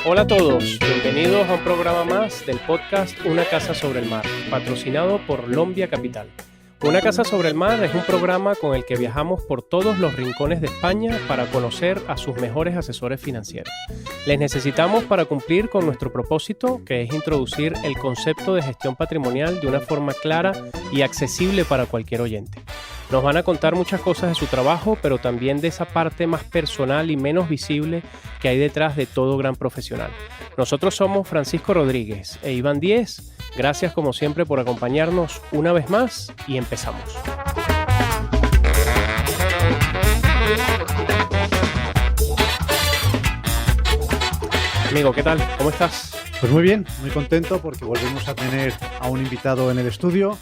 Hola a todos, bienvenidos a un programa más del podcast Una Casa sobre el Mar, patrocinado por Lombia Capital. Una Casa sobre el Mar es un programa con el que viajamos por todos los rincones de España para conocer a sus mejores asesores financieros. Les necesitamos para cumplir con nuestro propósito, que es introducir el concepto de gestión patrimonial de una forma clara y accesible para cualquier oyente. Nos van a contar muchas cosas de su trabajo, pero también de esa parte más personal y menos visible que hay detrás de todo gran profesional. Nosotros somos Francisco Rodríguez e Iván Díez. Gracias como siempre por acompañarnos una vez más y empezamos. Amigo, ¿qué tal? ¿Cómo estás? Pues muy bien, muy contento porque volvemos a tener a un invitado en el estudio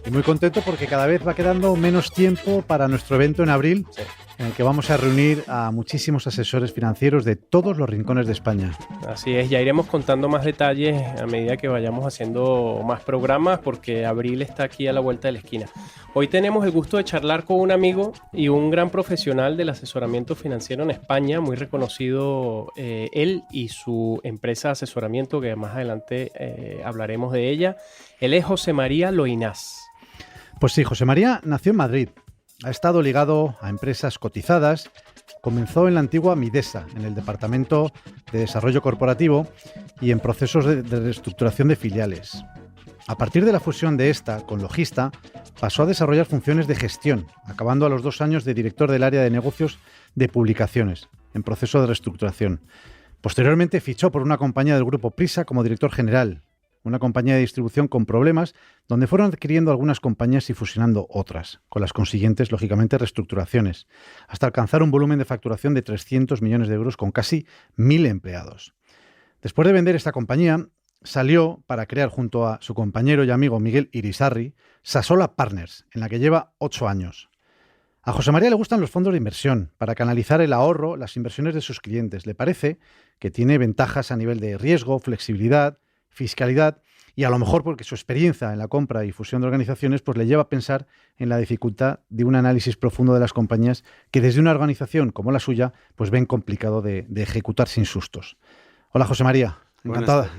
y muy contento porque cada vez va quedando menos tiempo para nuestro evento en abril, sí, en el que vamos a reunir a muchísimos asesores financieros de todos los rincones de España. Así es, ya iremos contando más detalles a medida que vayamos haciendo más programas porque abril está aquí a la vuelta de la esquina. Hoy tenemos el gusto de charlar con un amigo y un gran profesional del asesoramiento financiero en España, muy reconocido él y su empresa de asesoramiento, que más adelante hablaremos de ella. Él es José María Loinás. Pues sí, José María nació en Madrid. Ha estado ligado a empresas cotizadas. Comenzó en la antigua Midesa, en el Departamento de Desarrollo Corporativo y en procesos de reestructuración de filiales. A partir de la fusión de esta con Logista, pasó a desarrollar funciones de gestión, acabando a los 2 años de director del área de negocios de publicaciones, en proceso de reestructuración. Posteriormente fichó por una compañía del grupo Prisa como director general, una compañía de distribución con problemas, donde fueron adquiriendo algunas compañías y fusionando otras, con las consiguientes, lógicamente, reestructuraciones, hasta alcanzar un volumen de facturación de 300 millones de euros con casi 1.000 empleados. Después de vender esta compañía, salió para crear junto a su compañero y amigo Miguel Irisarri Sassola Partners, en la que lleva 8 años. A José María le gustan los fondos de inversión para canalizar el ahorro, las inversiones de sus clientes. Le parece que tiene ventajas a nivel de riesgo, flexibilidad, fiscalidad y a lo mejor porque su experiencia en la compra y fusión de organizaciones pues le lleva a pensar en la dificultad de un análisis profundo de las compañías que desde una organización como la suya pues ven complicado de ejecutar sin sustos. Hola José María.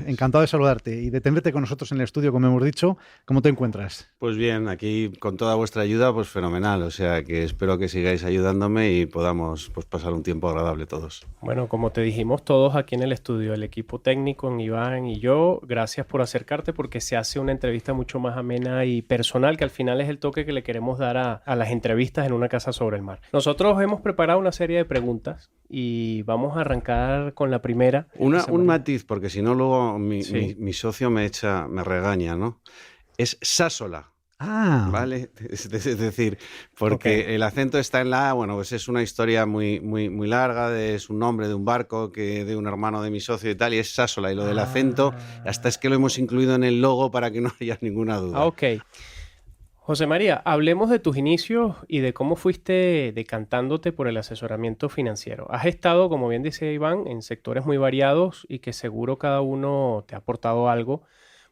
Encantado de saludarte y de tenerte con nosotros en el estudio, como hemos dicho. ¿Cómo te encuentras? Pues bien, aquí con toda vuestra ayuda, pues fenomenal. O sea que espero que sigáis ayudándome y podamos pues pasar un tiempo agradable todos. Bueno, como te dijimos todos aquí en el estudio, el equipo técnico, Iván y yo, gracias por acercarte porque se hace una entrevista mucho más amena y personal, que al final es el toque que le queremos dar a las entrevistas en Una Casa sobre el Mar. Nosotros hemos preparado una serie de preguntas y vamos a arrancar con la primera. Un matiz, porque si no luego mi socio me regaña, ¿no? Es Sassola. Ah. ¿Vale? Es decir, porque el acento está en la A, bueno, pues es una historia muy larga, es un nombre de un barco de un hermano de mi socio y tal, y es Sassola. Y lo del acento, hasta es que lo hemos incluido en el logo para que no haya ninguna duda. Ok. José María, hablemos de tus inicios y de cómo fuiste decantándote por el asesoramiento financiero. Has estado, como bien dice Iván, en sectores muy variados y que seguro cada uno te ha aportado algo.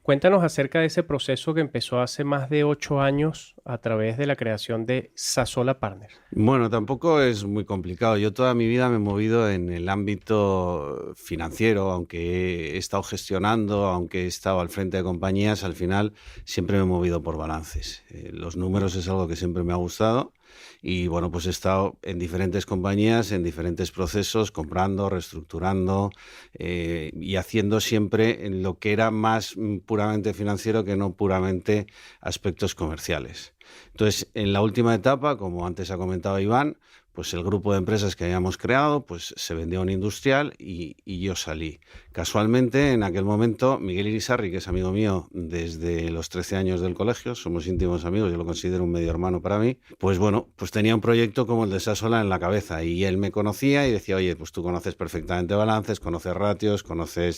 Cuéntanos acerca de ese proceso que empezó hace más de 8 años a través de la creación de Sassola Partners. Bueno, tampoco es muy complicado. Yo toda mi vida me he movido en el ámbito financiero, aunque he estado gestionando, aunque he estado al frente de compañías, al final siempre me he movido por balances. Los números es algo que siempre me ha gustado. Y bueno, pues he estado en diferentes compañías, en diferentes procesos, comprando, reestructurando y haciendo siempre en lo que era más puramente financiero que no puramente aspectos comerciales. Entonces, en la última etapa, como antes ha comentado Iván, pues el grupo de empresas que habíamos creado pues se vendió a un industrial y yo salí. Casualmente, en aquel momento, Miguel Irisarri, que es amigo mío desde los 13 años del colegio, somos íntimos amigos, yo lo considero un medio hermano para mí, pues bueno, pues tenía un proyecto como el de Sassola en la cabeza y él me conocía y decía, oye, pues tú conoces perfectamente balances, conoces ratios,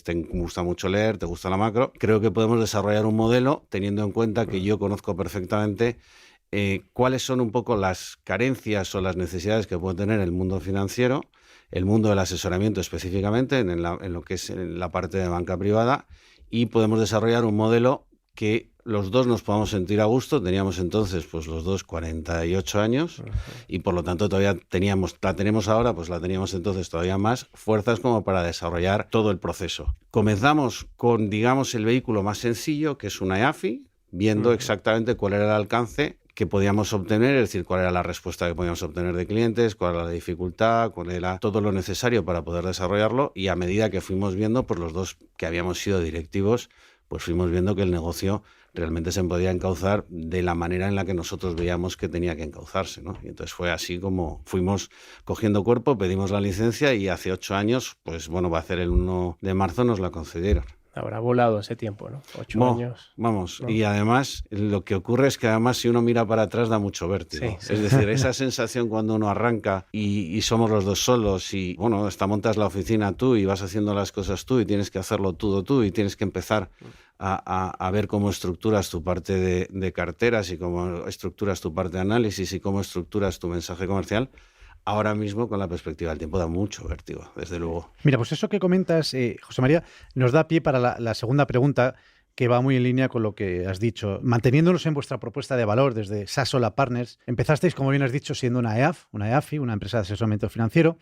te gusta mucho leer, te gusta la macro, creo que podemos desarrollar un modelo teniendo en cuenta que yo conozco perfectamente cuáles son un poco las carencias o las necesidades que puede tener el mundo financiero, el mundo del asesoramiento específicamente, en lo que es en la parte de banca privada, y podemos desarrollar un modelo que los dos nos podamos sentir a gusto. Teníamos entonces pues los dos 48 años y por lo tanto todavía la tenemos ahora, pues la teníamos entonces todavía más fuerzas como para desarrollar todo el proceso. Comenzamos con, digamos, el vehículo más sencillo, que es una EAFI, viendo exactamente cuál era el alcance que podíamos obtener, es decir, cuál era la respuesta que podíamos obtener de clientes, cuál era la dificultad, cuál era todo lo necesario para poder desarrollarlo, y a medida que fuimos viendo, pues los dos que habíamos sido directivos, pues fuimos viendo que el negocio realmente se podía encauzar de la manera en la que nosotros veíamos que tenía que encauzarse, ¿no? Y entonces fue así como fuimos cogiendo cuerpo, pedimos la licencia y hace 8 años, pues bueno, va a ser el 1 de marzo, nos la concedieron. Habrá volado ese tiempo, ¿no? 8 años. Vamos, ¿no? Y además lo que ocurre es que además si uno mira para atrás da mucho vértigo. Sí. Es decir, esa sensación cuando uno arranca y somos los dos solos y, bueno, montas la oficina tú y vas haciendo las cosas tú y tienes que hacerlo todo tú y tienes que empezar a ver cómo estructuras tu parte de carteras y cómo estructuras tu parte de análisis y cómo estructuras tu mensaje comercial. Ahora mismo, con la perspectiva del tiempo, da mucho vértigo, desde luego. Mira, pues eso que comentas, José María, nos da pie para la segunda pregunta, que va muy en línea con lo que has dicho. Manteniéndonos en vuestra propuesta de valor desde Sassola Partners, empezasteis, como bien has dicho, siendo una EAFI, una empresa de asesoramiento financiero,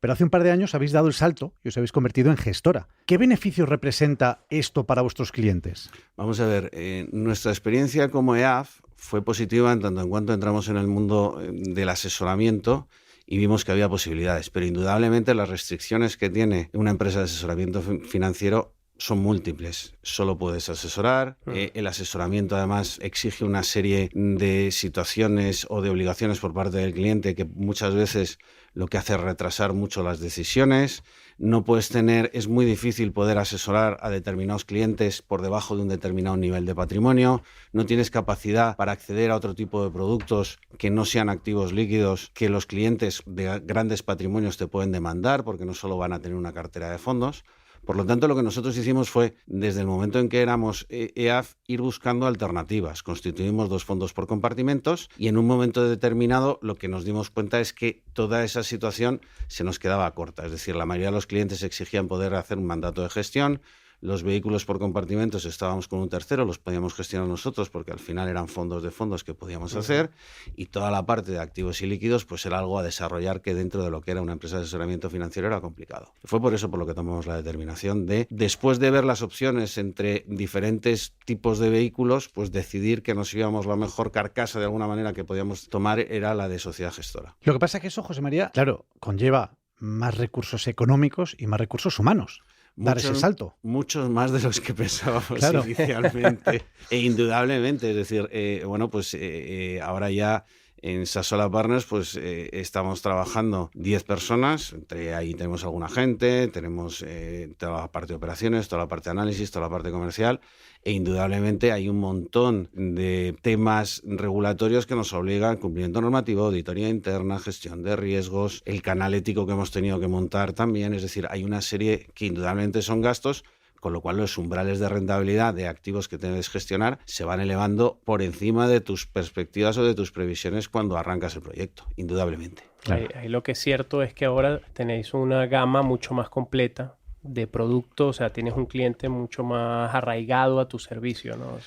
pero hace un par de años habéis dado el salto y os habéis convertido en gestora. ¿Qué beneficios representa esto para vuestros clientes? Vamos a ver, nuestra experiencia como EAF fue positiva en tanto en cuanto entramos en el mundo del asesoramiento y vimos que había posibilidades, pero indudablemente las restricciones que tiene una empresa de asesoramiento financiero son múltiples. Solo puedes asesorar, el asesoramiento además exige una serie de situaciones o de obligaciones por parte del cliente que muchas veces lo que hace es retrasar mucho las decisiones. No puedes tener, es muy difícil poder asesorar a determinados clientes por debajo de un determinado nivel de patrimonio. No tienes capacidad para acceder a otro tipo de productos que no sean activos líquidos, que los clientes de grandes patrimonios te pueden demandar porque no solo van a tener una cartera de fondos. Por lo tanto, lo que nosotros hicimos fue, desde el momento en que éramos EAF, ir buscando alternativas. Constituimos 2 fondos por compartimentos y en un momento determinado lo que nos dimos cuenta es que toda esa situación se nos quedaba corta. Es decir, la mayoría de los clientes exigían poder hacer un mandato de gestión. Los vehículos por compartimentos estábamos con un tercero, los podíamos gestionar nosotros porque al final eran fondos de fondos que podíamos hacer, y toda la parte de activos y líquidos pues era algo a desarrollar que dentro de lo que era una empresa de asesoramiento financiero era complicado. Fue por eso por lo que tomamos la determinación de, después de ver las opciones entre diferentes tipos de vehículos, pues decidir que nos íbamos la mejor carcasa de alguna manera que podíamos tomar era la de sociedad gestora. Lo que pasa es que eso, José María, claro, conlleva más recursos económicos y más recursos humanos. Dar ese salto. Muchos más de los que pensábamos inicialmente. E indudablemente, es decir, ahora ya en Sassola Partners pues estamos trabajando 10 personas, entre ahí tenemos alguna gente, tenemos toda la parte de operaciones, toda la parte de análisis, toda la parte comercial, e indudablemente hay un montón de temas regulatorios que nos obligan: cumplimiento normativo, auditoría interna, gestión de riesgos, el canal ético que hemos tenido que montar también. Es decir, hay una serie que indudablemente son gastos, con lo cual los umbrales de rentabilidad de activos que debes gestionar se van elevando por encima de tus perspectivas o de tus previsiones cuando arrancas el proyecto, indudablemente. Claro. Ahí lo que es cierto es que ahora tenéis una gama mucho más completa de productos, o sea, tienes un cliente mucho más arraigado a tu servicio, ¿no?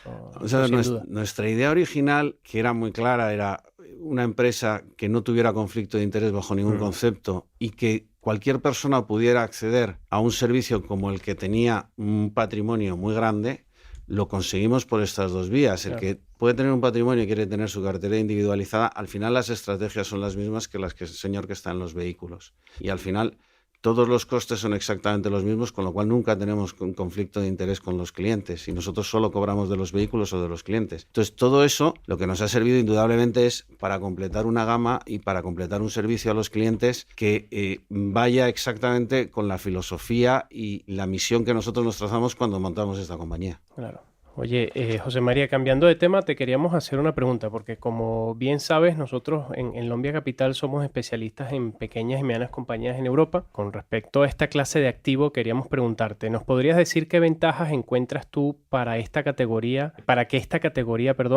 Nuestra idea original, que era muy clara, era una empresa que no tuviera conflicto de interés bajo ningún concepto y que cualquier persona pudiera acceder a un servicio como el que tenía un patrimonio muy grande. Lo conseguimos por estas 2 vías. El que puede tener un patrimonio y quiere tener su cartera individualizada, al final las estrategias son las mismas que las que el señor que está en los vehículos. Y al final todos los costes son exactamente los mismos, con lo cual nunca tenemos un conflicto de interés con los clientes y nosotros solo cobramos de los vehículos o de los clientes. Entonces, todo eso lo que nos ha servido indudablemente es para completar una gama y para completar un servicio a los clientes que vaya exactamente con la filosofía y la misión que nosotros nos trazamos cuando montamos esta compañía. Claro. Oye, José María, cambiando de tema, te queríamos hacer una pregunta, porque como bien sabes, nosotros en Lombia Capital somos especialistas en pequeñas y medianas compañías en Europa. Con respecto a esta clase de activo, queríamos preguntarte, ¿nos podrías decir qué ventajas encuentras tú para que esta categoría,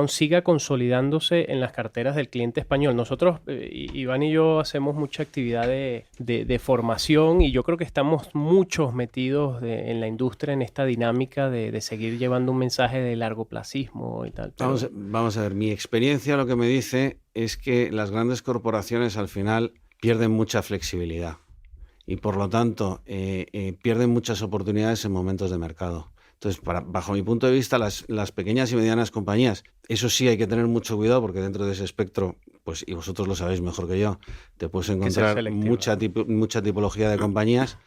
siga consolidándose en las carteras del cliente español? Nosotros, Iván y yo, hacemos mucha actividad de formación y yo creo que estamos muchos metidos en la industria, en esta dinámica de seguir llevando un mensaje mensaje de largoplacismo y tal. Pero... Vamos a ver, mi experiencia lo que me dice es que las grandes corporaciones al final pierden mucha flexibilidad y por lo tanto pierden muchas oportunidades en momentos de mercado. Entonces, bajo mi punto de vista, las pequeñas y medianas compañías, eso sí hay que tener mucho cuidado porque dentro de ese espectro, pues, y vosotros lo sabéis mejor que yo, te puedes encontrar mucha tipología de compañías.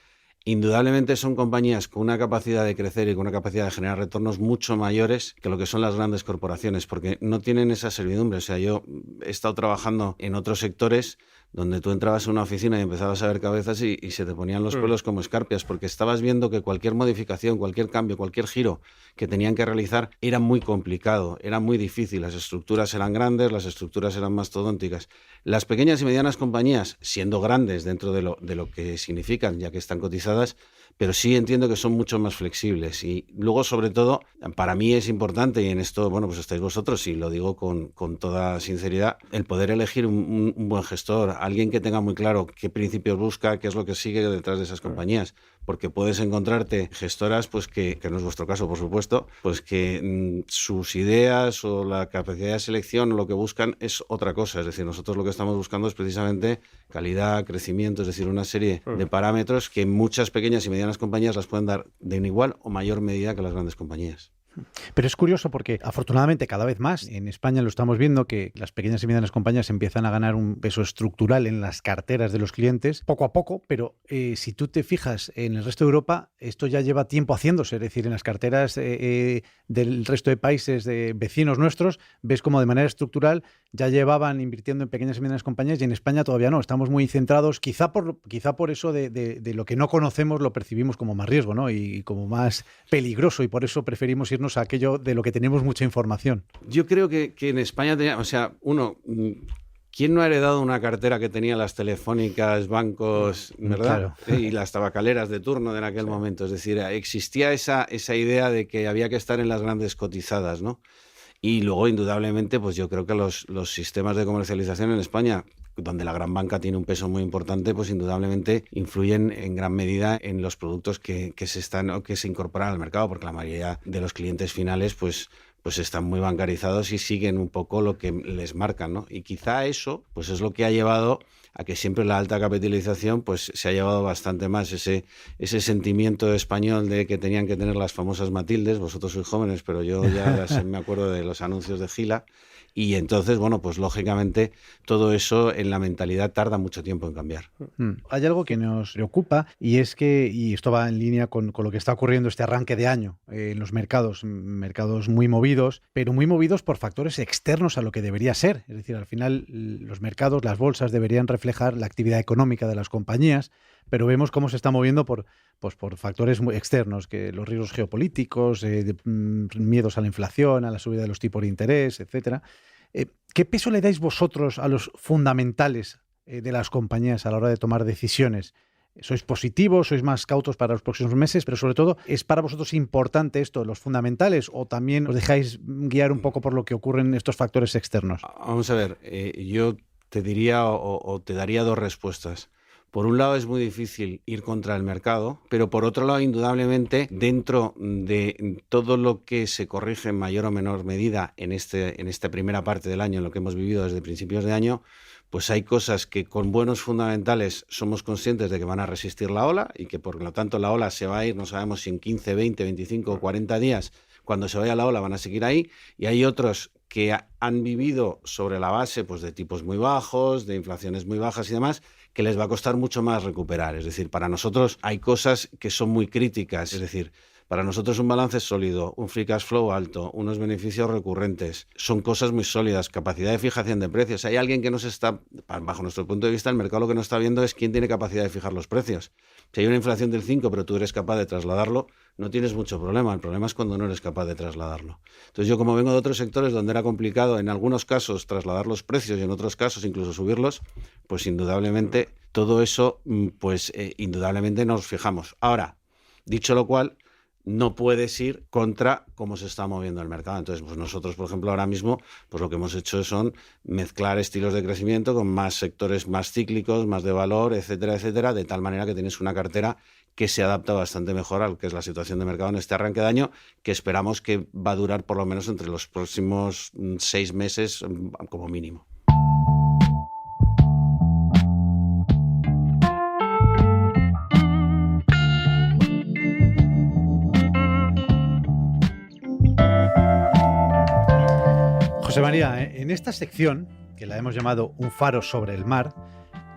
Indudablemente son compañías con una capacidad de crecer y con una capacidad de generar retornos mucho mayores que lo que son las grandes corporaciones, porque no tienen esa servidumbre. O sea, yo he estado trabajando en otros sectores donde tú entrabas en una oficina y empezabas a ver cabezas y se te ponían los pelos como escarpias, porque estabas viendo que cualquier modificación, cualquier cambio, cualquier giro que tenían que realizar era muy complicado, era muy difícil. Las estructuras eran grandes, las estructuras eran mastodónticas. Las pequeñas y medianas compañías, siendo grandes dentro de lo que significan, ya que están cotizadas, pero sí entiendo que son mucho más flexibles. Y luego, sobre todo, para mí es importante, y en esto, bueno, pues estáis vosotros, y lo digo con toda sinceridad, el poder elegir un buen gestor, alguien que tenga muy claro qué principios busca, qué es lo que sigue detrás de esas compañías. Porque puedes encontrarte gestoras, pues que no es vuestro caso, por supuesto, pues que sus ideas o la capacidad de selección o lo que buscan es otra cosa. Es decir, nosotros lo que estamos buscando es precisamente calidad, crecimiento, es decir, una serie de parámetros que muchas pequeñas y medianas compañías las pueden dar de en igual o mayor medida que las grandes compañías. Pero es curioso porque afortunadamente cada vez más en España lo estamos viendo que las pequeñas y medianas compañías empiezan a ganar un peso estructural en las carteras de los clientes poco a poco, pero si tú te fijas en el resto de Europa, esto ya lleva tiempo haciéndose, es decir, en las carteras del resto de países de vecinos nuestros, ves como de manera estructural ya llevaban invirtiendo en pequeñas y medianas compañías y en España todavía no, estamos muy centrados, quizá por eso de lo que no conocemos lo percibimos como más riesgo, ¿no? Y como más peligroso y por eso preferimos irnos a aquello de lo que tenemos mucha información. Yo creo que en España ¿quién no ha heredado una cartera que tenía las telefónicas, bancos, verdad? Claro. Y las tabacaleras de turno en aquel momento? Es decir, existía esa idea de que había que estar en las grandes cotizadas, ¿no? Y luego, indudablemente, pues yo creo que los sistemas de comercialización en España, donde la gran banca tiene un peso muy importante, pues indudablemente influyen en gran medida en los productos que se incorporan al mercado, porque la mayoría de los clientes finales pues están muy bancarizados y siguen un poco lo que les marcan, ¿no? Y quizá eso pues es lo que ha llevado a que siempre la alta capitalización pues se ha llevado bastante más ese sentimiento español de que tenían que tener las famosas Matildes. Vosotros sois jóvenes, pero yo ya me acuerdo de los anuncios de Gila. Y entonces, bueno, pues lógicamente todo eso en la mentalidad tarda mucho tiempo en cambiar. Hay algo que nos preocupa y es que, y esto va en línea con lo que está ocurriendo este arranque de año en los mercados muy movidos, pero muy movidos por factores externos a lo que debería ser. Es decir, al final los mercados, las bolsas deberían reflejar la actividad económica de las compañías, pero vemos cómo se está moviendo por factores muy externos, que los riesgos geopolíticos, miedos a la inflación, a la subida de los tipos de interés, etcétera. ¿Qué peso le dais vosotros a los fundamentales de las compañías a la hora de tomar decisiones? ¿Sois positivos, sois más cautos para los próximos meses? Pero sobre todo, ¿es para vosotros importante esto, los fundamentales, o también os dejáis guiar un poco por lo que ocurren estos factores externos? Vamos a ver, yo te diría o te daría dos respuestas. Por un lado es muy difícil ir contra el mercado, pero por otro lado, indudablemente, dentro de todo lo que se corrige en mayor o menor medida en esta primera parte del año, en lo que hemos vivido desde principios de año, pues hay cosas que con buenos fundamentales somos conscientes de que van a resistir la ola y que por lo tanto la ola se va a ir, no sabemos si en 15, 20, 25 o 40 días, cuando se vaya la ola van a seguir ahí, y hay otros que han vivido sobre la base pues de tipos muy bajos, de inflaciones muy bajas y demás, que les va a costar mucho más recuperar. Es decir, para nosotros hay cosas que son muy críticas, es decir, para nosotros un balance sólido, un free cash flow alto, unos beneficios recurrentes, son cosas muy sólidas, capacidad de fijación de precios. Hay alguien que bajo nuestro punto de vista, el mercado lo que no está viendo es quién tiene capacidad de fijar los precios. Si hay una inflación del 5, pero tú eres capaz de trasladarlo, no tienes mucho problema. El problema es cuando no eres capaz de trasladarlo. Entonces yo, como vengo de otros sectores donde era complicado en algunos casos trasladar los precios y en otros casos incluso subirlos, pues indudablemente todo eso, indudablemente nos fijamos. Ahora, dicho lo cual, no puedes ir contra cómo se está moviendo el mercado. Entonces, pues nosotros, por ejemplo, ahora mismo, pues lo que hemos hecho son mezclar estilos de crecimiento con más sectores más cíclicos, más de valor, etcétera, etcétera, de tal manera que tienes una cartera que se adapta bastante mejor a lo que es la situación de mercado en este arranque de año, que esperamos que va a durar por lo menos entre los próximos 6 meses como mínimo. José María, en esta sección, que la hemos llamado Un faro sobre el mar,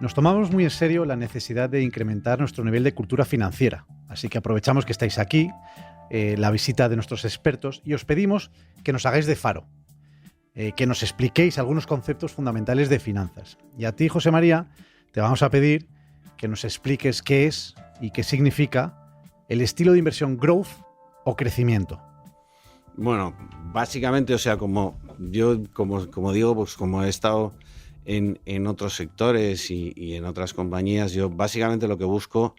nos tomamos muy en serio la necesidad de incrementar nuestro nivel de cultura financiera. Así que aprovechamos que estáis aquí, la visita de nuestros expertos, y os pedimos que nos hagáis de faro, que nos expliquéis algunos conceptos fundamentales de finanzas. Y a ti, José María, te vamos a pedir que nos expliques qué es y qué significa el estilo de inversión growth o crecimiento. Bueno, básicamente, o sea, como digo, pues como he estado en otros sectores y en otras compañías, yo básicamente lo que busco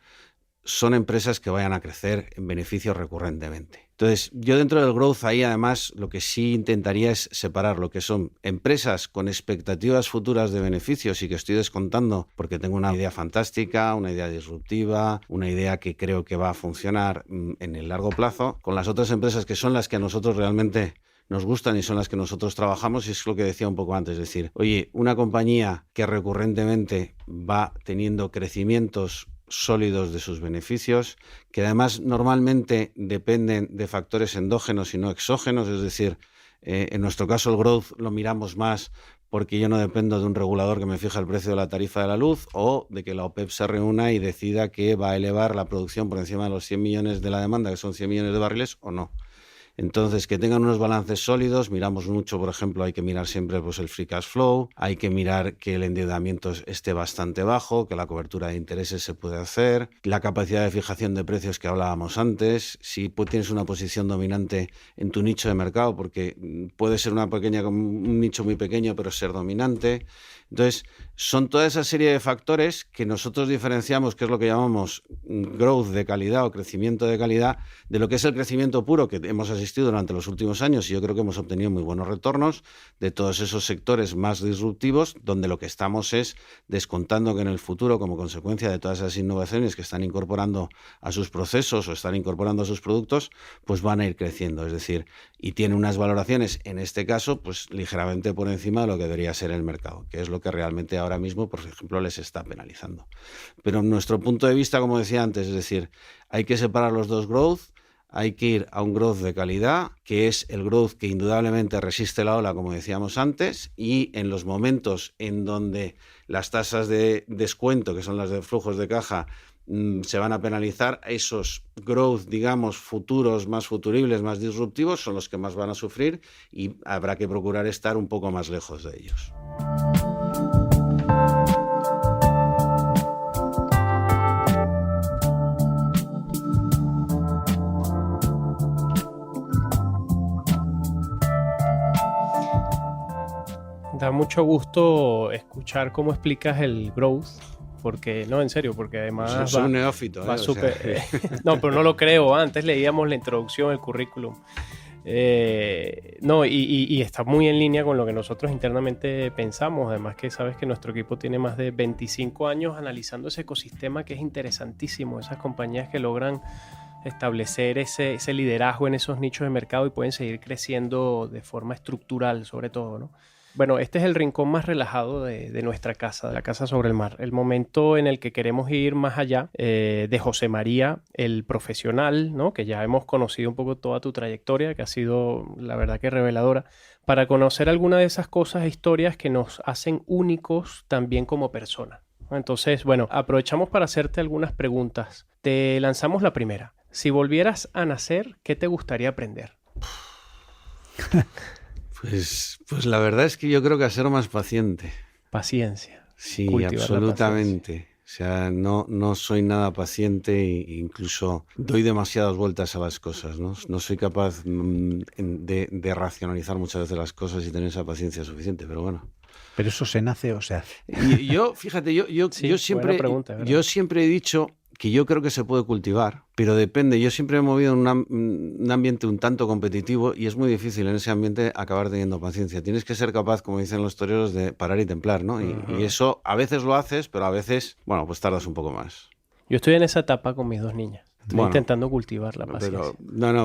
son empresas que vayan a crecer en beneficios recurrentemente. Entonces, yo dentro del growth ahí además lo que sí intentaría es separar lo que son empresas con expectativas futuras de beneficios y que estoy descontando porque tengo una idea fantástica, una idea disruptiva, una idea que creo que va a funcionar en el largo plazo, con las otras empresas que son las que a nosotros realmente nos gustan y son las que nosotros trabajamos, y es lo que decía un poco antes, es decir, oye, una compañía que recurrentemente va teniendo crecimientos sólidos de sus beneficios, que además normalmente dependen de factores endógenos y no exógenos, es decir, en nuestro caso el growth lo miramos más porque yo no dependo de un regulador que me fija el precio de la tarifa de la luz o de que la OPEP se reúna y decida que va a elevar la producción por encima de los 100 millones de la demanda, que son 100 millones de barriles, o no. Entonces, que tengan unos balances sólidos, miramos mucho, por ejemplo, hay que mirar siempre pues, el free cash flow, hay que mirar que el endeudamiento esté bastante bajo, que la cobertura de intereses se puede hacer, la capacidad de fijación de precios que hablábamos antes, si tienes una posición dominante en tu nicho de mercado, porque puede ser un nicho muy pequeño, pero ser dominante. Entonces, son toda esa serie de factores que nosotros diferenciamos, que es lo que llamamos growth de calidad o crecimiento de calidad, de lo que es el crecimiento puro que hemos asistido durante los últimos años, y yo creo que hemos obtenido muy buenos retornos de todos esos sectores más disruptivos, donde lo que estamos es descontando que en el futuro, como consecuencia de todas esas innovaciones que están incorporando a sus procesos o están incorporando a sus productos, pues van a ir creciendo. Es decir, y tiene unas valoraciones, en este caso, pues ligeramente por encima de lo que debería ser el mercado, que es lo que realmente ahora mismo, por ejemplo, les está penalizando. Pero en nuestro punto de vista, como decía antes, es decir, hay que separar los dos growth, hay que ir a un growth de calidad, que es el growth que indudablemente resiste la ola, como decíamos antes, y en los momentos en donde las tasas de descuento, que son las de flujos de caja, se van a penalizar, esos growth, digamos, futuros, más futuribles, más disruptivos, son los que más van a sufrir y habrá que procurar estar un poco más lejos de ellos. Da mucho gusto escuchar cómo explicas el growth, porque, no, en serio, porque además soy un neófito. Va súper, no, pero no lo creo, antes leíamos la introducción, el currículum. No, y está muy en línea con lo que nosotros internamente pensamos, además que sabes que nuestro equipo tiene más de 25 años analizando ese ecosistema que es interesantísimo, esas compañías que logran establecer ese liderazgo en esos nichos de mercado y pueden seguir creciendo de forma estructural, sobre todo, ¿no? Bueno, este es el rincón más relajado de nuestra casa, de la casa sobre el mar. El momento en el que queremos ir más allá de José María, el profesional, ¿no? Que ya hemos conocido un poco toda tu trayectoria, que ha sido, la verdad, que reveladora, para conocer alguna de esas cosas e historias que nos hacen únicos también como persona. Entonces, bueno, aprovechamos para hacerte algunas preguntas. Te lanzamos la primera. Si volvieras a nacer, ¿qué te gustaría aprender? Pues la verdad es que yo creo que a ser más paciente. Paciencia. Sí, absolutamente. O sea, no soy nada paciente e incluso doy demasiadas vueltas a las cosas, ¿no? No soy capaz de racionalizar muchas veces las cosas y tener esa paciencia suficiente, pero bueno. ¿Pero eso se nace o se hace? Y yo, fíjate, sí, yo siempre he dicho que yo creo que se puede cultivar, pero depende. Yo siempre me he movido en un ambiente un tanto competitivo y es muy difícil en ese ambiente acabar teniendo paciencia. Tienes que ser capaz, como dicen los toreros, de parar y templar, ¿no? Y eso a veces lo haces, pero a veces, bueno, pues tardas un poco más. Yo estoy en esa etapa con mis 2 niñas. Estoy intentando cultivar la paciencia.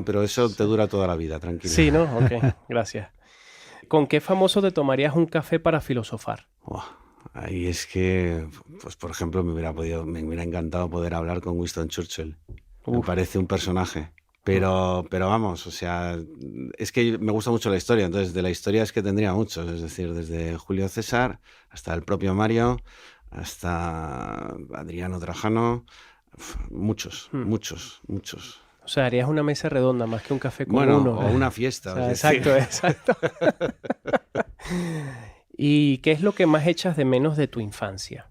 Pero eso te dura toda la vida, tranquilo. Sí, ¿no? Ok, gracias. ¿Con qué famoso te tomarías un café para filosofar? Ahí es que, pues por ejemplo, me hubiera encantado poder hablar con Winston Churchill. Me parece un personaje. Pero vamos, o sea, es que me gusta mucho la historia, entonces de la historia es que tendría muchos, es decir, desde Julio César hasta el propio Mario, hasta Adriano Trajano, muchos. O sea, harías una mesa redonda más que un café con uno. O una fiesta. O sea, exacto. ¿Y qué es lo que más echas de menos de tu infancia?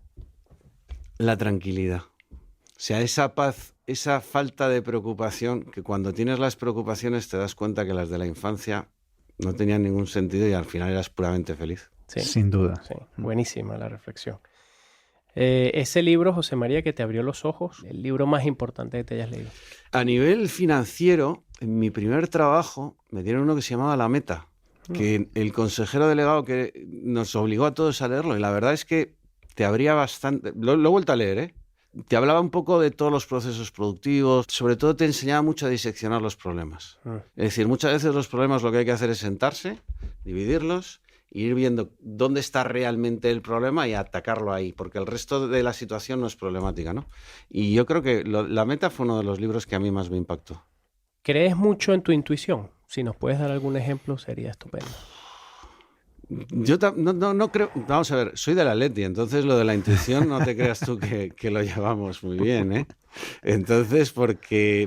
La tranquilidad. O sea, esa paz, esa falta de preocupación, que cuando tienes las preocupaciones te das cuenta que las de la infancia no tenían ningún sentido y al final eras puramente feliz. Sí, sin duda. Sí, buenísima la reflexión. Ese libro, José María, que te abrió los ojos, el libro más importante que te hayas leído. A nivel financiero, en mi primer trabajo me dieron uno que se llamaba La Meta, que el consejero delegado que nos obligó a todos a leerlo, y la verdad es que te abría bastante. Lo he vuelto a leer, ¿eh? Te hablaba un poco de todos los procesos productivos, sobre todo te enseñaba mucho a diseccionar los problemas. Es decir, muchas veces los problemas lo que hay que hacer es sentarse, dividirlos, e ir viendo dónde está realmente el problema y atacarlo ahí, porque el resto de la situación no es problemática, ¿no? Y yo creo que La Meta fue uno de los libros que a mí más me impactó. ¿Crees mucho en tu intuición? Si nos puedes dar algún ejemplo, sería estupendo. Yo no creo. Vamos a ver, soy del Atleti, entonces lo de la intuición no te creas tú que lo llevamos muy bien, ¿eh? Entonces,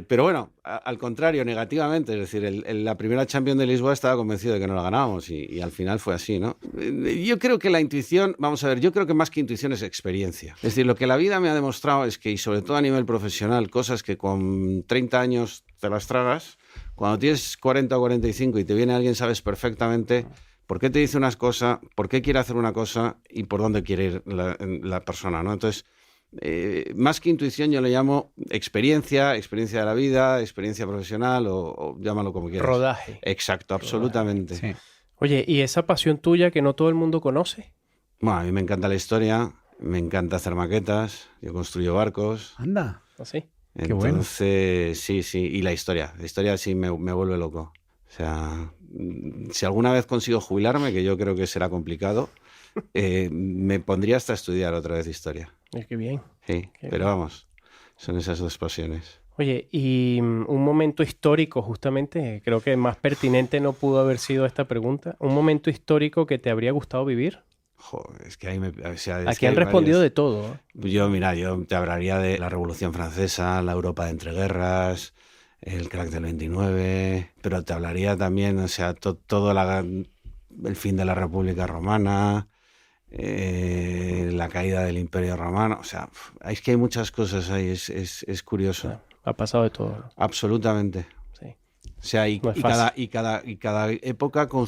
pero bueno, al contrario, negativamente, es decir, la primera Champions de Lisboa estaba convencido de que no la ganábamos y al final fue así, ¿no? Yo creo que la intuición, vamos a ver, yo creo que más que intuición es experiencia. Es decir, lo que la vida me ha demostrado es que, y sobre todo a nivel profesional, cosas que con 30 años te las tragas, cuando tienes 40 o 45 y te viene alguien, sabes perfectamente por qué te dice unas cosas, por qué quiere hacer una cosa y por dónde quiere ir la persona, ¿no? Entonces, más que intuición yo le llamo experiencia de la vida, experiencia profesional o llámalo como quieras. Rodaje. Exacto, absolutamente. Sí. Oye, ¿y esa pasión tuya que no todo el mundo conoce? Bueno, a mí me encanta la historia, me encanta hacer maquetas, yo construyo barcos. Anda. ¿Así? Entonces, sí, y la historia sí me vuelve loco. O sea, si alguna vez consigo jubilarme, que yo creo que será complicado, me pondría hasta a estudiar otra vez historia. Qué bien. Sí, pero vamos, son esas dos pasiones. Oye, y un momento histórico, justamente, creo que más pertinente no pudo haber sido esta pregunta. ¿Un momento histórico que te habría gustado vivir? Joder, es que ahí Aquí han respondido de todo, ¿eh? Yo te hablaría de la Revolución Francesa, la Europa de entreguerras, el crack del 29, pero te hablaría también, o sea, todo el fin de la República Romana, la caída del Imperio Romano, o sea, es que hay muchas cosas ahí, es curioso. Ha pasado de todo, ¿no? Absolutamente. Sí. O sea, y cada época con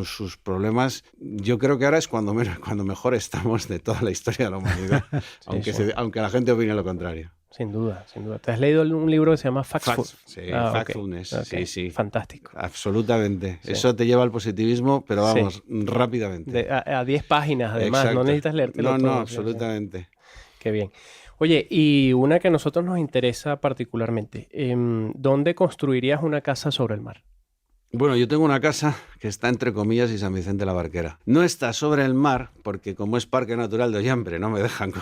sus problemas. Yo creo que ahora es cuando mejor estamos de toda la historia de la humanidad, aunque la gente opine lo contrario. Sin duda, sin duda. ¿Te has leído un libro que se llama Factfulness? Sí, Factfulness, okay. Sí. Fantástico. Absolutamente. Sí. Eso te lleva al positivismo, pero vamos, rápidamente. A 10 páginas, además. Exacto. No necesitas leértelo todo. No, absolutamente. Sí. Qué bien. Oye, y una que a nosotros nos interesa particularmente. ¿Dónde construirías una casa sobre el mar? Bueno, yo tengo una casa que está entre Comillas y San Vicente la Barquera. No está sobre el mar, porque como es Parque Natural de Ollambre, no me dejaban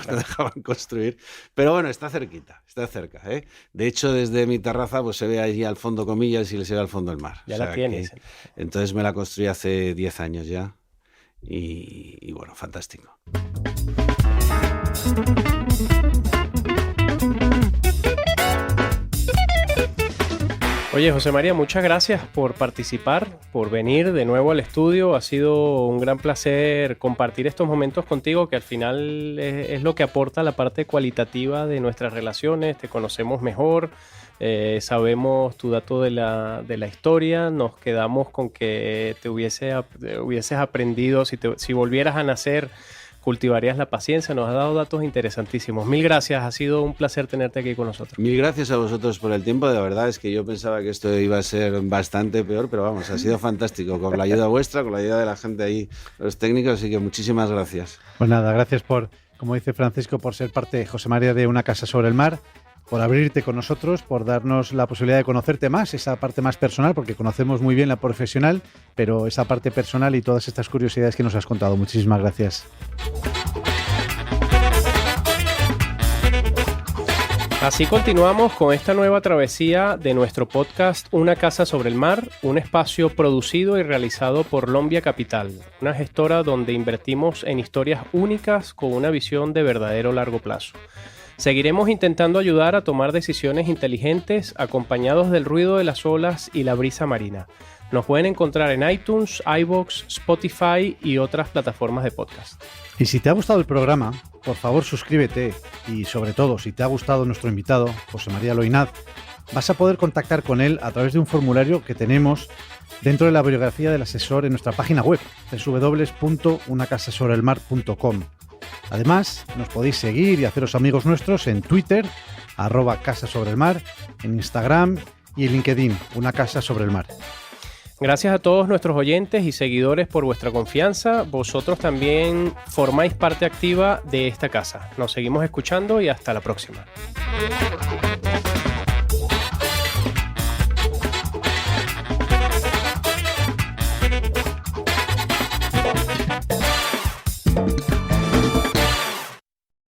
construir. Pero bueno, está cerquita, está cerca, ¿eh? De hecho, desde mi terraza pues se ve allí al fondo Comillas y se ve al fondo el mar. Ya la tienes. Entonces me la construí hace 10 años ya. Y bueno, fantástico. Oye, José María, muchas gracias por participar, por venir de nuevo al estudio. Ha sido un gran placer compartir estos momentos contigo, que al final es lo que aporta la parte cualitativa de nuestras relaciones. Te conocemos mejor, sabemos tu dato de la historia. Nos quedamos con que te hubieses aprendido, si volvieras a nacer, cultivarías la paciencia. Nos has dado datos interesantísimos. Mil gracias, ha sido un placer tenerte aquí con nosotros. Mil gracias a vosotros por el tiempo. De verdad es que yo pensaba que esto iba a ser bastante peor, pero vamos, ha sido fantástico, con la ayuda vuestra, con la ayuda de la gente ahí, los técnicos, así que muchísimas gracias. Pues nada, gracias por como dice Francisco, por ser parte, José María, de Una Casa sobre el Mar, por abrirte con nosotros, por darnos la posibilidad de conocerte más, esa parte más personal, porque conocemos muy bien la profesional, pero esa parte personal y todas estas curiosidades que nos has contado. Muchísimas gracias. Así continuamos con esta nueva travesía de nuestro podcast Una Casa sobre el Mar, un espacio producido y realizado por Lombia Capital, una gestora donde invertimos en historias únicas con una visión de verdadero largo plazo. Seguiremos intentando ayudar a tomar decisiones inteligentes acompañados del ruido de las olas y la brisa marina. Nos pueden encontrar en iTunes, iVoox, Spotify y otras plataformas de podcast. Y si te ha gustado el programa, por favor suscríbete y sobre todo, si te ha gustado nuestro invitado, José María Loinaz, vas a poder contactar con él a través de un formulario que tenemos dentro de la biografía del asesor en nuestra página web, www.unacasasobrelmar.com. Además, nos podéis seguir y haceros amigos nuestros en Twitter, @casasobrelmar, en Instagram y en LinkedIn, Una Casa sobre el Mar. Gracias a todos nuestros oyentes y seguidores por vuestra confianza. Vosotros también formáis parte activa de esta casa. Nos seguimos escuchando y hasta la próxima.